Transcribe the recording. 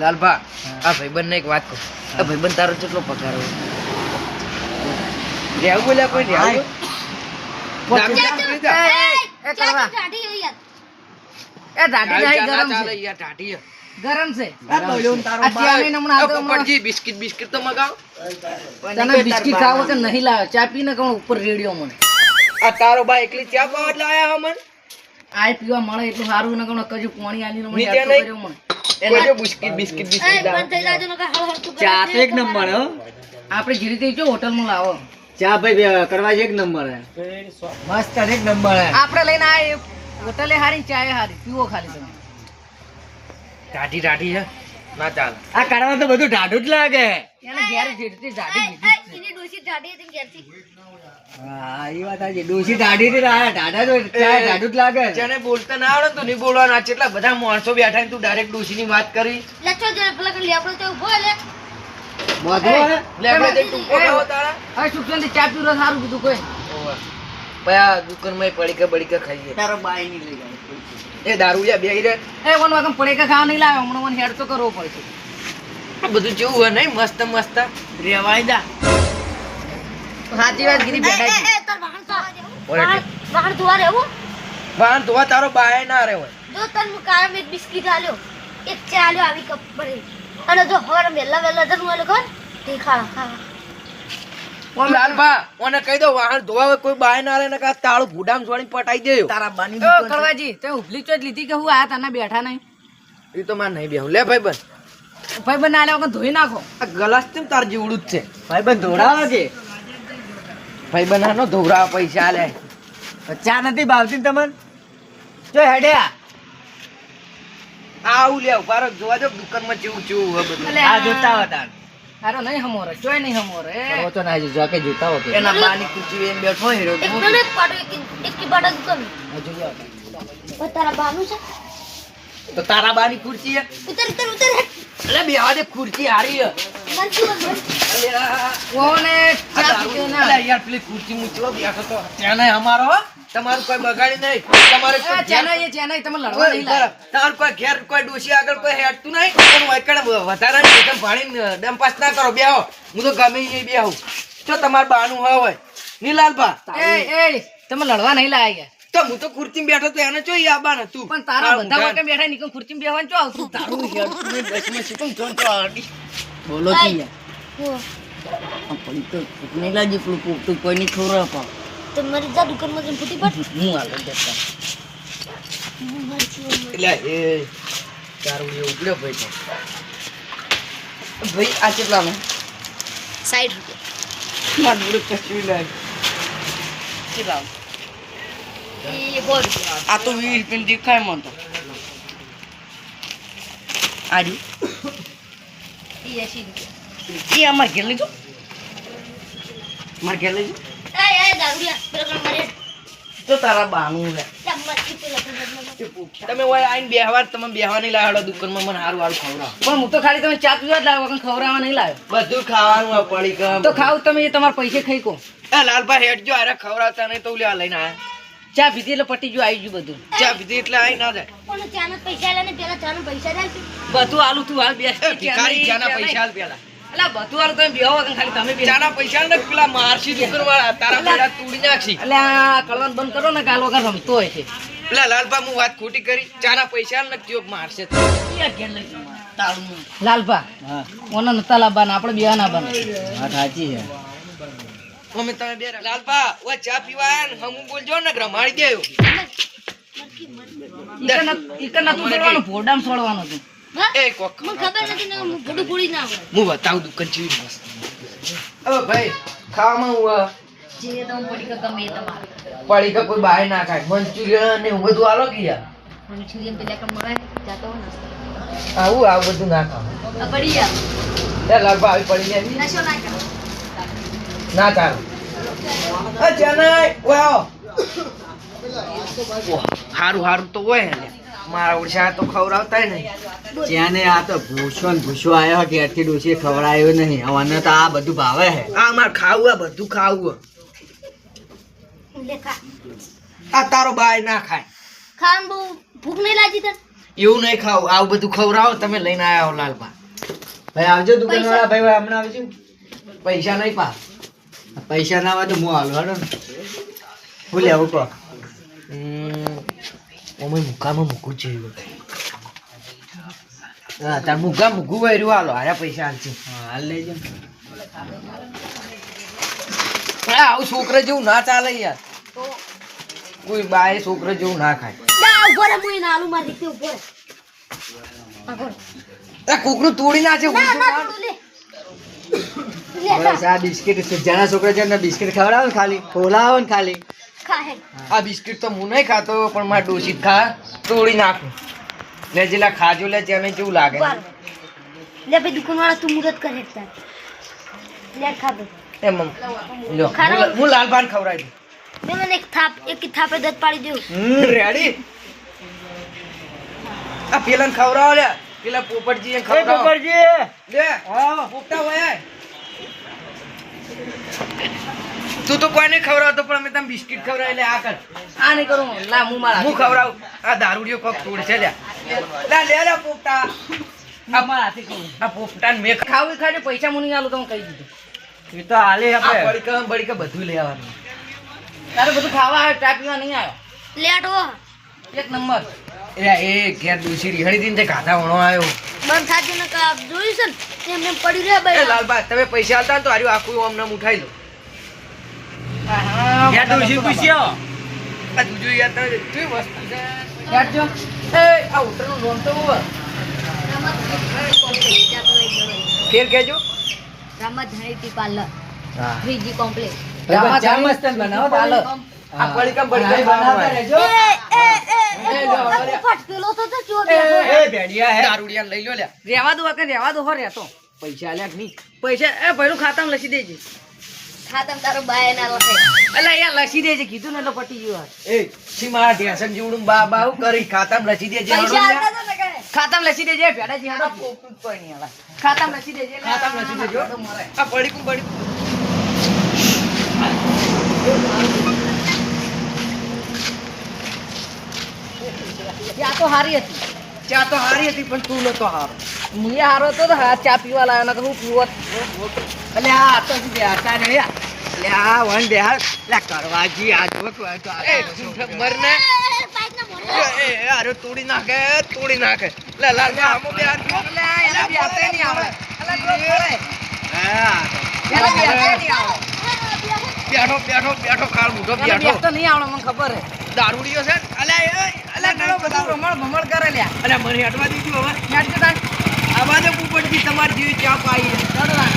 લાલભા આ ભાઈબંધને એક વાત કહું. આ ભાઈબંધ તારો કેટલો પગાર હોય? રહેવું બોલ્યા કોઈ રહેવું? ગરમ છે બિસ્કિટ બિસ્કિટ તો મગાવો. તને બિસ્કિટ ખાવો કે નહીં લાવ્યો? ચા પીને કોણ ઉપર રેડિયો મને આ તારો બા એકલી ચા પાવા એટલે આયા હમણ? આ પીવા મળે એટલું સારું ને કોણ કજુ પાણી આલીને મને નીચે યાદ નહીં? કર્યો મને. કોઈ જો બિસ્કિટ બિસ્કિટ બિસ્કિટ ચા તો એક નંબર હો. આપણે જે રીતે જો હોટલ માં લાવો ચા ભાઈ કરવા એક નંબર હે. મસ્ત એક નંબર હે. આપણે લઈને આ હોટલે હારી ચાય હારી પીવો ખાલી તમે. ટાઢી ટાઢી છે ના ચાલે. આ કરવા તો બધું ઢાઢું જ લાગે. એને ઘેર જેટલી જાડી કીધી હા એ વાત સાચી. ડોસી ઢાઢી થી ઢાઢા તો ચા ઢાઢું જ લાગે. જેને બોલતા ના આવડે ને તો નહીં બોલવાનું. આ કેટલા બધા માણસો બેઠા ને તું ડાયરેક્ટ ડોશીની વાત કરી. બધું હે. લે આપણે જઈ ટૂંકો ખાવો તારા. હવે સુખચંદ ચા પીવો સારું કીધું કોઈ ભાઈ આ દુકાનમાં પડીકા બડીકા ખાઈએ. તારો બાઈ ની લઈ જાય. એ દારૂ યા બેહી રે. એ વન વાગમ પડે કે ખાવા નહીં લાવ્યો હમણાં મને હેડ તો કરવો પડશે. આ બધું જેવું હોય નહીં મસ્ત મસ્ત રેવાય દા સાચી વાત કીધી બેટા વાહન ધોવા તારો બાય ના રે હોય. બિસ્કિટ આલ્યો એક ચા આલ્યો આવી કપ ભરી અને જો હવાર વેલા વેલા જનું આલ્યો ખબર તે ખા લાલભા ઓને કહી દો વાહન ધોવા હોય કોઈ બાય ના રે ને કા તાળું ભૂડામ છોડીને પટાઈ દેયો. તારા બાની કળવાજી તે ઉભલી ચોજ લીધી કે હું આ તને બેઠા નહીં એ તો માર નહીં બેહું. લે ભાઈ બન ભાઈ બનાલે વગર ધોઈ નાખો. આ ગલાસ કેમ તાર જેવડું જ છે? ભાઈ બંધ ધોડાવે કે ભાઈ બનાનો ધોવરાવા પૈસા લે. ચા નથી ભાવતી ને તમને? જો હેડ્યા આવું લે ઉભા જોવા જો દુકાનમાં જેવું જેવું હોય બધું. અલે આ જોતા હતા. હારો નહીં હમોરે ચોય નહીં હમોરે કરો તો ના જો કે જોતા હો કે એના બાની ખુરશી એમ બેઠો હીરો. એક પાડો એક પાડો દુકાન જોઈએ તારા બાનું છે તો તારા બાની ખુરશી હે? ઉતર ઉતર ઉતર અલે બેહવા દે ખુરશી હારી હે. અલે ઓને ચા પીકે ના અલે યાર પેલી ખુરશી મૂચો બેઠો તો ત્યાં નહીં અમારો હો. તમારું કોઈ બગાડી નહીં. તમારે કોઈ ચેનઈ તમે લડવા નહીં લાય. તમારું કોઈ ઘેર કોઈ ડોશી આગળ કોઈ હેડતું નહીં. પણ વાયકણ વધારાની એકદમ પાણી ડંપાસ ના કરો બેહો. હું તો ગમે એ બેહું. જો તમાર બાનું હોય નીલાલભા એ તમે લડવા નહીં લાયા તો હું તો ખુરશીમાં બેઠો તો એને ચોઈ આબાન હતું. પણ તારા બધા માટે બેઠા નીકળ ખુરચીમાં બેહવાનું ચો આવતું તારું હેડતું ને બસમાં શીખું જોન તો આડી બોલો કી યાર આ પડી તો નહીં લાગી પેલું પોપટું કોઈ નહીં ખવરા પા તો મારી જા દુકાનમાં જઈને ફૂટી પડ હું આલો દેતા એટલે એ તારું એ ઉગડ્યો ભાઈ તો ભાઈ આ કેટલાનો? 60 રૂપિયા માર જોડે કશું નહીં. કેટલા એ બોલ આ તો 20 રૂપિયા દેખાય મને તો આડ્યું એ 80 રૂપિયા એ અમાર ઘેર લઈ જો માર ઘેર લઈ જો એ દારૂ પેલા મારે તો તારા બાનું લે ચમચી પેલા તમે ઓય આઈને બેહવા તમે બેહવા નહીં લાવ્યો દુકાનમાં મને હારું હારું ખવડાવો. પણ હું તો ખાલી તમે ચા પીવા જ લાવ્યો વગર ખવડાવવા નહીં લાવ્યો બધું ખાવાનું હોય પડી ગમ. તો ખાવ તમે એ તમારા પૈસે ખાઈ કો એ લાલભાઈ હેડ જો આરે ખવડાવતા નહીં તો લ્યા લઈને આયા. ચા પીધી એટલે પટી ગયું આવી ગયું બધું ચા પીધી એટલે આઈ ના જાય. કોને ચાના પૈસા લે ને પેલા ચાના પૈસા લે બધું આલું તું હાલ બેસ એ ભિખારી ચાના પૈસા આલ પેલા. અલા બધું આલું તમે બેહો વગર ખાલી તમે બેસ ચાના પૈસા ને પેલા મારસી દુકાનવાળા તારા પેડા તોડી નાખશી. એટલે આ કળવાનું બંધ કરો ને કાલ વગર રમતો હોય છે પેલા લાલભા હું વાત ખોટી કરી. ચાના પૈસા ને જોક મારશે તો. લાલભા હા ઓના નતા લાવવાના આપણે બેહા ના બને વાત સાચી છે. અમે તમે બે લાલભા ઓય ચા પીવા આયા ને હમું બોલજો ને રમાડી દેયો. ઈકન નતું છોડવાનું ભોડામ છોડવાનું હતું એ કોક મને ખબર નથી ને હું ગડું પૂરી ના આવડે હું બતાવું દુકાન જેવી મસ્ત. હવે ભાઈ ખાવામાં હું જે તો પડી કે ગમે તમારે પડી કે કોઈ બાય ના ખાય મંચુરિયન ને એવું બધું આલો કે યાર. મને છુરીમ પેલા કે મળે જાતો હો આવું બધું ના ખાવ. ના પડી જા એ લાલભા આવી પડી જાય નશો ના કર ના ચાલ. એ ચેન્નઈ વાવ હારું હારું તો હોય ને મારા ઓળશા તો ખવડાવતાય નહીં. જ્યાં આ તો ભૂસો ને ભૂસો આવ્યો કે આટલી ડોસી ખવડાયો નહીં. હવે તો આ બધું ભાવે હે. આ માર ખાવું આ બધું ખાવું. લે ખા આ તારો બાય ના ખાય. ખાન બહુ ભૂખ નહીં લાગી તને એવું નહીં ખાવું, આવું બધું ખવડાવો તમે લઈને આયા હો લાલપા. ભાઈ આવજો દુકાનવાળા ભાઈ ભાઈ હમણાં આવજો. પૈસા નહીં પા. પૈસા ના આવે તો હું હાલો હેડો ને. હું લેવું કહો. ઓમે મુકામાં મૂકું છે. હા તાર મુકા મૂકું વાયરું હાલો આયા પૈસા હાલશે. હા હાલ લેજો ને. આવું છોકરા જેવું ના ચાલે યાર. કોઈ બાએ છોકરા જેવું ના ખાય. ના ઉભો રે મુઈ નાલું મારી રીતે ઉભો રે આગળ આ કોકરું તોડી નાખે. ના ના તું લે બસ આ બિસ્કિટ છે જેના છોકરા છે એમને બિસ્કિટ ખવડાવો ને ખાલી ખોલાવો ને ખાલી. ખા હે આ બિસ્કિટ તો હું નહીં ખાતો પણ મારા ડોશી ખા તોડી નાખું. લે જેલા ખાજો લે જેને કેવું લાગે. લે ભાઈ દુકાનવાળા તું મુરત કરે તાર લે ખા દે એમ લ્યો હું લાલભાન ખવડાવી મેં મને એક થાપે દત પાડી દેવું દઉં. રેડી આ પેલા ખવડાવો લે પેલા પોપટજી ખવડાવો લે પોપટા હોય. તું તો કોઈને ખવડાવતો પણ અમે તમે બિસ્કિટ ખવડાવી લે આ કર. આ નહીં કરું લા હું મારા હું ખવડાવું. આ દારૂડિયો કોક તોડશે લે લે પોપટા. મારા હાથે કહું આ પોપટાને મેં ખાવું ખાજો પૈસા હું નહીં આલું તમે કહી દીધું. એ તો હાલે આપણે બળીકા બધું લેવાનું. તારે બધું ખાવા આવ્યો ચા પીવા નહીં આવ્યો. લેટો એક નંબર. એ ઘેર દૂસરી રીહણી દીને તે ગાધા વણો આવ્યો. બંધ થાજે ને કા જોયું છે ને એમને પડી રહ્યા એ ભાઈ લાલબા તમે પૈસા આલતા ને તો હાર્યું આખું આમ નામ ઉઠાઈ લો. ઘેર ડોશી પૂછ્યો. આ તું જોઈ યાર તમે કેવી વસ્તુ છે. બેઠજો. એ આ હોટલનું નામ તો હું ફેર કહેજો. રામા ધણીટી પાર્લર હા 3G કોમ્પ્લેક્સ ભાઈ ચા મસ્ત બનાવો પાર્લર. આ બળીકા બનાવતા રહેજો. ફટકેલો તો જો એ ભેડિયા હે દારૂડિયા લઈ લો લે. રહેવા દો કે રહેવા દો હો રહેતો. પૈસા આલ્યા કે નહીં. પૈસા એ ભાઈનું ખાતામાં લખી દેજે. ખાતમ તારો બાય ના લખે અલા યાર લખી દેજે કીધું ને એટલે પટી ગયું. એ છી મારા ઢેસણ જેવડું બા બાઉ કરી ખાતામાં લસી દેજે. પૈસા આલતા તો ને કરે ખાતામાં લખી દેજે ભેડાજી હાડો પોપટું કોઈ નહીં આલા. ખાતામાં લખી દેજે. ખાતામાં લસી દેજો. આ બળીકું ચા તો હારી હતી. ચા તો હારી હતી પણ તું નતો હારો. મુએ હારો હતો તો હા ચા પીવા લાવ્યો નકર હું પીવત. એટલે આ તો બેઠા ને એટલે આ વન બેહાર લે કરવાજી આ જો તો એ મર ને બાઈક ના મોઢે એ અરે તોડી નાખે લે લાલબા આમો બે હાથ જો. અલા એના બી હાથે નહીં આવે. અલા તો કરે. હા એના બી હાથે નહીં આવે. બેઠો ખાલ મૂઠો એના બી બેઠો. હાથે નહીં આવડે મને ખબર હે. દારૂડિયો છે ને? અલ્યા અલા પેલો બધું રમણ ભમણ કરે લ્યા. અલ્યા મને હટવા દીધું હવે. હેડ કે તાર. આવા દે પોપટજી તમારી જેવી ચા પાઈ. ચડવા.